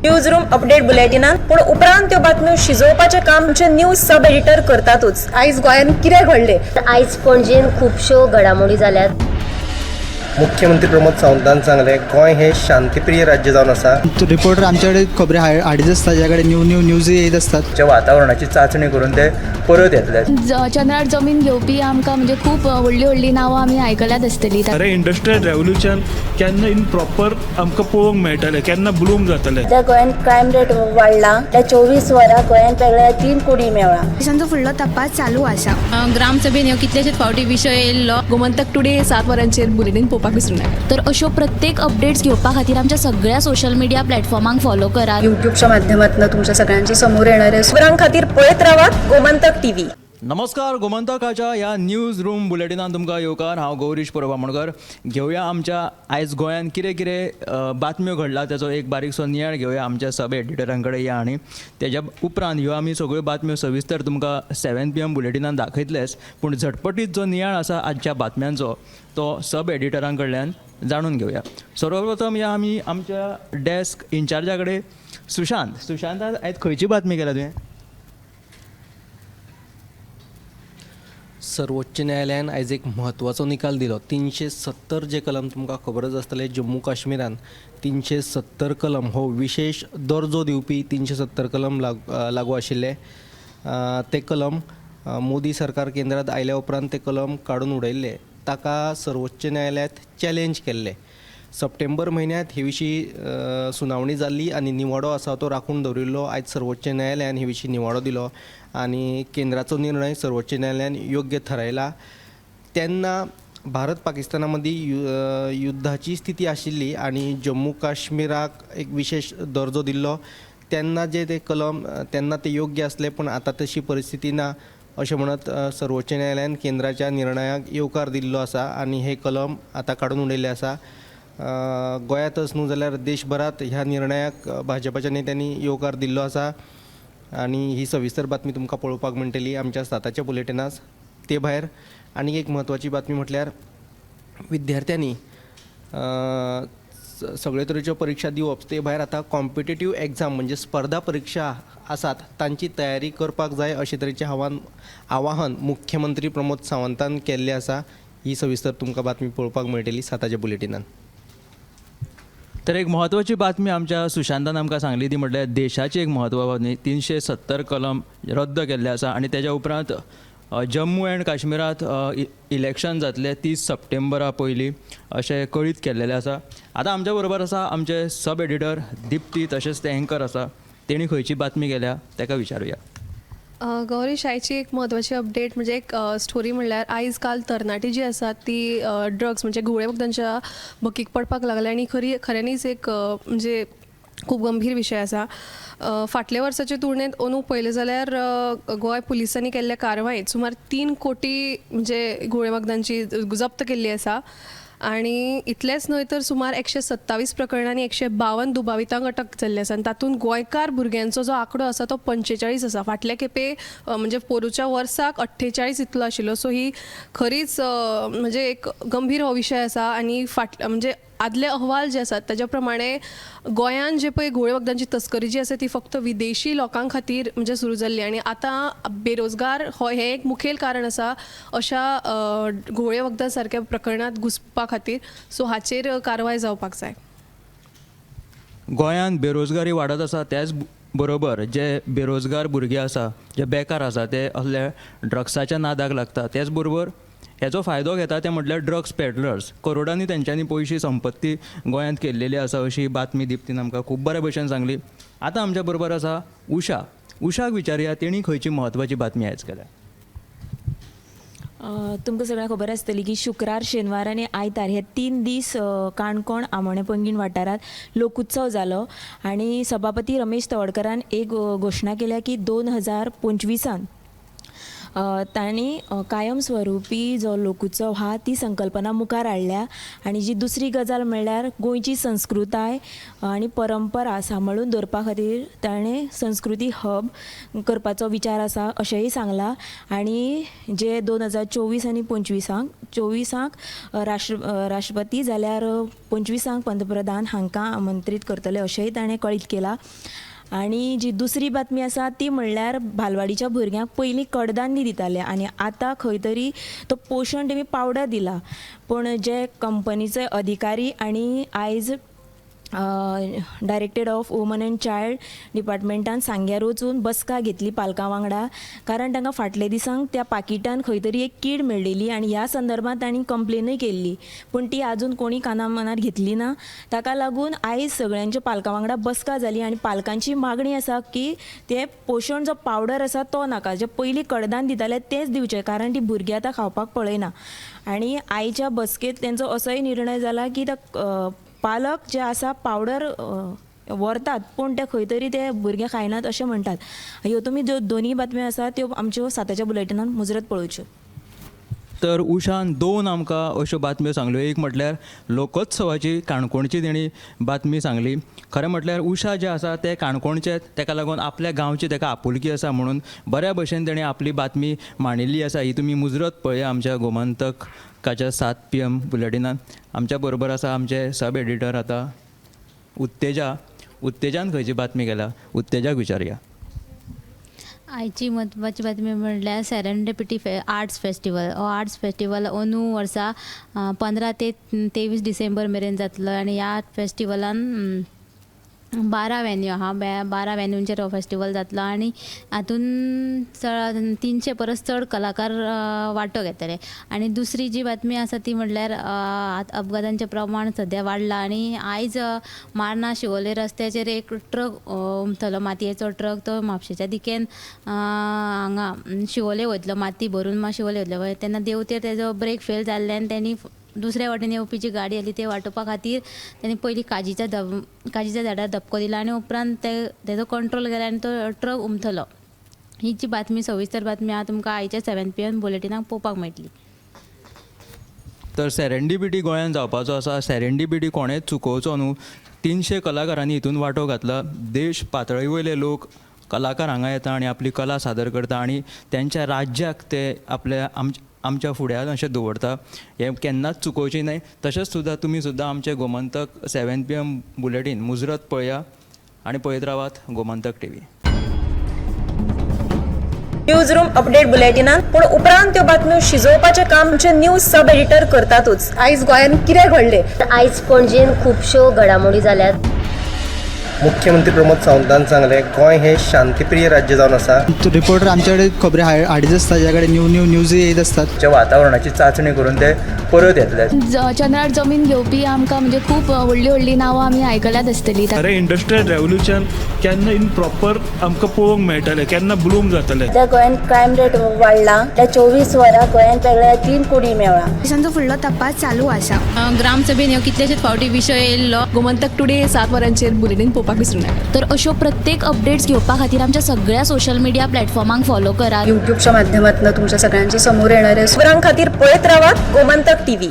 News room update बुलेटिनात पूण उपरांत त्यो बातम्यो शिजोवपाचें काम आमचे न्यूज सब एडिटर करतातूच। आयज गोंयांत कितें घडलें? आयज पणजेन खुबश्यो घडामोडी जाल्यात। मुख्यमंत्री प्रमोद सावंतान सांगले गोंय हे शांतीप्रिय राज्य जावन आसा। रिपोर्टर आमच्याकडे खबरी हाडीत आसतात, ज्याकडे न्यूज येत असतात। जे वातावरणाची चाचणी करून ते परत येतले। चंद्रार जमीन घेवपी आमकां म्हणजे खूब व्हडली व्हडली नांवां आमी आयकल्यात आसतली। अरे इंडस्ट्रियल रेवल्युशन केन्ना इन प्रॉपर आमकां पळोवंक मेळटलें, केन्ना ब्लूम जातलें। त्या गोंयांत क्रायम रेट वाडला। त्या 24 वरां गोंयांत वेगळ्या 3 कुडी मेळ्ळा। देशांचो फुडलो तपास चालू आसा। ग्रामसभेन ह्यो कितलेशेच फावटी विशय येयल्लो। गोमंतक टुडे 7 वरांचेर बुलेटिन पळोवपाक विसरूं नाका। तर अश्यो प्रत्येक अपडेट्स घेवपा खातीर आमच्या सगळ्या सोशल मिडिया प्लॅटफॉर्मांक फॉलो करा। युट्यूबच्या माध्यमातून तुमच्या सगळ्यांच्या समोर येणाऱ्या खबरां खातीर पळयत रावात गोमंतक टीव्ही। नमस्कार, गोमंतकाच्या ह्या न्यूज रूम बुलेटिनान तुमकां येवकार। हांव गौरीश परबामणकर। घेवया आमच्या आयज गोंयांत कितें कितें बातम्यो घडला ताचो एक बारीकसो नियाळ घेवया आमच्या सब एडिटरां कडेन या। आनी तेज्या उपरांत ह्यो आमी सगळ्यो बातम्यो सविस्तर तुमकां 7 PM बुलेटिनान दाखयतलेच, पूण झटपटीत जो नियाळ आसा आजच्या बातम्यांचो तो सब एडिटरां कडल्यान जाणून घेवया। सर्वप्रथम या आमी आमच्या डेस्क इन्चार्जा कडेन सुशांत आयज खंयची बातमी केल्या तुवें? सर्वोच्च न्यायालयान आयज एक म्हत्वाचो निकाल दिलो। 370 जे कलम तुमकां खबरच आसतले, जम्मू काश्मीरान 370 कलम हो विशेष दर्जो दिवपी 370 कलम लागू आशिल्ले। ते कलम मोदी सरकार केंद्रात आयल्या उपरांत ते कलम काडून उडयल्ले। ताका सर्वोच्च न्यायालयात चॅलेंज केल्ले। सप्टेंबर म्हयन्यांत हे विशीं सुनावणी जाल्ली आनी निवाडो आसा तो राखून दवरिल्लो। आयज सर्वोच्च न्यायालयान हे विशीं निवाडो दिलो आनी केंद्राचो निर्णय सर्वोच्च न्यायालयान योग्य थारायला। तेन्ना भारत पाकिस्ताना मदीं युद्धाची स्थिती आशिल्ली आनी जम्मू काश्मीराक एक विशेष दर्जो दिल्लो। तेन्ना जे ते कलम तेन्ना ते योग्य आसले, पूण आतां तशी परिस्थिती ना अशें म्हणत सर्वोच्च न्यायालयान केंद्राच्या निर्णयाक येवकार दिल्लो आसा आनी हे कलम आतां काडून उडयल्ले आसा। गोंयांतच न्हू जाल्यार देशभरात ह्या निर्णयाक भाजपाच्या नेत्यांनी येवकार दिल्लो आसा आनी ही सविस्तर बातमी तुमकां पळोवपाक मेळटली आमच्या 7च्या बुलेटिनास। ते भायर आनीक एक म्हत्वाची बातमी म्हटल्यार विद्यार्थ्यांनी सगळे तरेच्यो परीक्षा दिवप ते भायर आतां कॉम्पिटेटीव एग्जाम म्हणजे स्पर्धा परीक्षा आसात तांची तयारी करपाक जाय अशे तरेचें आवाहन मुख्यमंत्री प्रमोद सावंतान केल्लें आसा। ही सविस्तर तुमकां बातमी पळोवपाक मेळटली 7च्या बुलेटिनान। तर एक म्हत्वाची बातमी आमच्या सुशांतान आमकां सांगली ती म्हटल्यार देशाची एक म्हत्वाची बातमी। 370 कलम रद्द केल्ले आसा आनी तेज्या उपरांत जम्मू एंड काश्मीरात इलेक्शन जातले 30 सप्टेंबरा पयलीं अशें कळीत केल्लेलें आसा। आतां आमच्या बरोबर आसा आमचे सब एडिटर दिप्ती, तशेंच ते एंकर आसा। तेणी खंयची बातमी केल्या ताका विचारुया। गौरीश, आयची एक म्हत्वाची अपडेट म्हणजे एक स्टोरी म्हणल्यार आयज काल तरणाटी जी आसात ती ड्रग्स म्हणजे घुवळे वखदांच्या बकीक पडपाक लागल्या आनी खऱ्यांनीच एक म्हणजे खूब गंभीर विशय आसा। फाटल्या वर्साचे तुळनेंत अंदू पळयलें जाल्यार गोंय पुलिसांनी केल्ल्या कारवायेंत सुमार 3 कोटी म्हणजे घुवळे वखदांची जप्त केल्ली आसा आनी इतलेंच न्हय तर सुमार 127 प्रकरणांनी 152 दुबावितांक अटक जाल्ली आसा आनी तातूंत गोंयकार भुरग्यांचो जो आंकडो आसा तो 45 आसा। फाटल्या खेपे म्हणजे पोरूच्या वर्साक 48 इतलो आशिल्लो। सो ही खरीच म्हणजे एक गंभीर हो विशय आसा आनी म्हणजे आदले अहवाल जे आसात ताज्या प्रमाणे गोंयान जे पळय घुवळे वखदांची तस्करी जी आसा ती फक्त विदेशी लोकां खातीर म्हणजे सुरू जाल्ली आनी आतां बेरोजगार हो हे एक मुखेल कारण आसा अशा घुवळे वखदां सारक्या प्रकरणांत घुसपा खातीर। सो हाचेर कारवाय जावपाक जाय। गोंयांत बेरोजगारी वाडत आसा, त्याच बरोबर जे बेरोजगार भुरगे आसा, जे बेकार आसा ते असले ड्रग्साच्या नादाक लागता। त्याच बरोबर हेचो फायदो घेता ते म्हटल्यार ड्रग्स पेडलर्स। करोडांनी तेंच्यांनी पयशी संपत्ती गोंयांत केल्लेली आसा अशी बातमी दिप्तीन आमकां खूब बऱ्या भशेन सांगली। आतां आमच्या बरोबर आसा उषाक विचारया तेणी खंयची म्हत्वाची बातमी आयज केल्या। तुमकां सगळ्यांक खबर आसतली की शुक्रार, शेनवार आनी आयतार हे 3 दीस काणकोण, आमोणे पंगीण वाठारांत लोकोत्सव जालो आनी सभापती रमेश तवडकरान एक घोशणा केल्या की 2025 तांणी कायमस्वरुपी जो लोकोत्सव हा ती संकल्पना मुखार हाडल्या आनी जी दुसरी गजाल म्हणल्यार गोंयची संस्कृताय आनी परंपरा सांबाळून दवरपा खातीर ताणें संस्कृती हब करपाचो विचार आसा अशेंय सांगलां आनी जे 2024 आनी 25 राष्ट्रपती जाल्यार 25 पंतप्रधान हांकां आमंत्रीत करतले अशेंय ताणें कळीत केलां. आनी जी दुसरी बातमी आसा ती म्हणल्यार बालवाडीच्या भुरग्यांक पयलीं कडधान्य दिताले आनी आतां खंय तरी तो पोशण टिमी पावडर दिला. पूण जे कंपनीचे अधिकारी आनी आयज directed of woman and child डिपार्टमेंटान सांग्यार वचून बसका घेतली पालकां वांगडा, कारण तांकां फाटले दिसांक त्या पाकिटान खंय तरी एक कीड मेळिल्ली आनी ह्या संदर्भांत तांणी कंप्लेनूय केल्ली, पूण ती आजून कोणी काना मनार घेतली ना. ताका लागून आयज सगळ्यांच्या पालकां वांगडा बसका जाली आनी पालकांची मागणी आसा की ते पोशण जो पावडर आसा तो नाका, जे पयलीं कडधान दिताले तेंच दिवचे, कारण ती भुरगीं आतां खावपाक पळयना. आनी आयच्या बसकेंत तेंचो असोय निर्णय जाला की पालक जे आसा पावडर व्हरतात पूण ते खंय तरी ते भुरगे खायनात अशें म्हणटात. ह्यो तुमी ज्यो दोनी बातम्यो आसा त्यो आमच्यो 7च्या बुलेटिनान मुजरत पळोवच्यो. तर उशान 2 आमकां अश्यो बातम्यो सांगल्यो. एक म्हटल्यार लोकोत्सवाची काणकोणची तेणी बातमी सांगली. खरें म्हटल्यार उशा जे आसा ते काणकोणचे, ताका लागून आपल्या गांवची ताका आपुलकी आसा म्हणून बऱ्या भशेन तेणी आपली बातमी मांडिल्ली आसा. ही तुमी मुजरत पळया आमच्या गोमंतकाच्या 7 PM बुलेटिनान. आमच्या बरोबर आसा आमचे सब एडिटर आतां उत्तेजान खंयची बातमी केल्या, उत्तेजाक विचारया. आयची म्हत्वाची बातमी म्हणल्यार सेरेंडिपिटी आर्ट्स फेस्टिवल. हो आर्ट्स फेस्टिवल अंदू वर्सा 15 ते 23 डिसेंबर मेरेन जातलो आनी ह्या फेस्टिवलान 12 वेन्यू आहा. 12 वेन्यूंचेर हो फेस्टिवल जातलो आनी हातून 300 परस चड कलाकार वांटो घेतले. आनी दुसरी जी बातमी आसा ती म्हणल्यार अपघातांचें प्रमाण सद्या वाडलां आनी आयज मार्ना शिवोले रस्त्याचेर एक ट्रक उमथलो, मातयेचो ट्रक. तो म्हापशेच्या दिकेन हांगा शिवोले वयतलो, माती भरून शिवोले वयतलो तेन्ना देंवतेर तेजो ब्रेक फेल जाल्ल्यान त्यांनी दुसऱ्या वाटेन येवपी जी गाडी आली ते वांटोवपा खातीर त्यांनी पयलीं काजीच्या झाडार धपको दिला आनी उपरांत तेजो कंट्रोल गेलो आनी तो ट्रक उमथलो. ही जी बातमी सविस्तर बातमी आहा तुमकां आयच्या 7 PM बुलेटिनाक पळोवपाक मेळटली. तर सेरेंडिपिटी गोंयांत जावपाचो आसा. सेरेंडिपिटी कोणेंच चुकोवचो न्हू. 300 कलाकारांनी हितून वांटो घातला. देश पातळी वयले लोक कलाकार हांगा येता आनी आपली कला सादर करता आनी तेंच्या राज्याक ते आपल्या आमच्या फुड्यान अशें दवरता. हें केन्नाच चुकोवचें न्हय. तशेंच सुद्दां तुमी सुद्दां आमचें गोमंतक 7 PM बुलेटीन मुजरत पळया आनी पळयत रावात Gomantak TV. News room update बुलेटिनान पूण उपरांत त्यो बातम्यो शिजोवपाचें काम आमचे न्यूज सब एडिटर करतातूच. आयज गोंयान कितें घडलें? आयज पणजेन खुबश्यो घडामोडी जाल्यात. मुख्यमंत्री प्रमोद सावंतान सांगलें गोंय हे शांतीप्रिय राज्य जावन आसा. रिपोर्टर आमच्याकडे खबरी हाडीत आसता, ज्याकडे न्यूज येत असतात. वातावरणाची चाचणी करून ते परत येतले. चंद्रार जमीन घेवपी आमकां म्हणजे खूब व्हडली नांवां आमी आयकल्यात आसतलीं. खरें इंडस्ट्रियल रेवल्युशन केन्ना इन प्रॉपर आमकां पळोवंक मेळटलें, केन्ना ब्लूम जातलें. त्या गोंयान क्रायम रेट वाडला. त्या 24 वरां गोंयान वेगळ्या 3 कुडी मेळ्ळा. देशांचो फुडलो तपास चालू आसा. ग्रामसभेन ह्यो कितलेशेच फावटी विशय येयल्लो. गोमंतक टुडे 7 वरांचेर बुलेटिन पळोवपाक विसरूं नाका. तर अश्यो प्रत्येक अपडेट्स घेवपा खातीर आमच्या सगळ्या सोशल मिडिया प्लॅटफॉर्मांक फॉलो करा. यूट्यूबच्या माध्यमातून तुमच्या सगळ्यांच्या समोर येणारे खबरां खातीर पळयत रावात गोमंतक TV.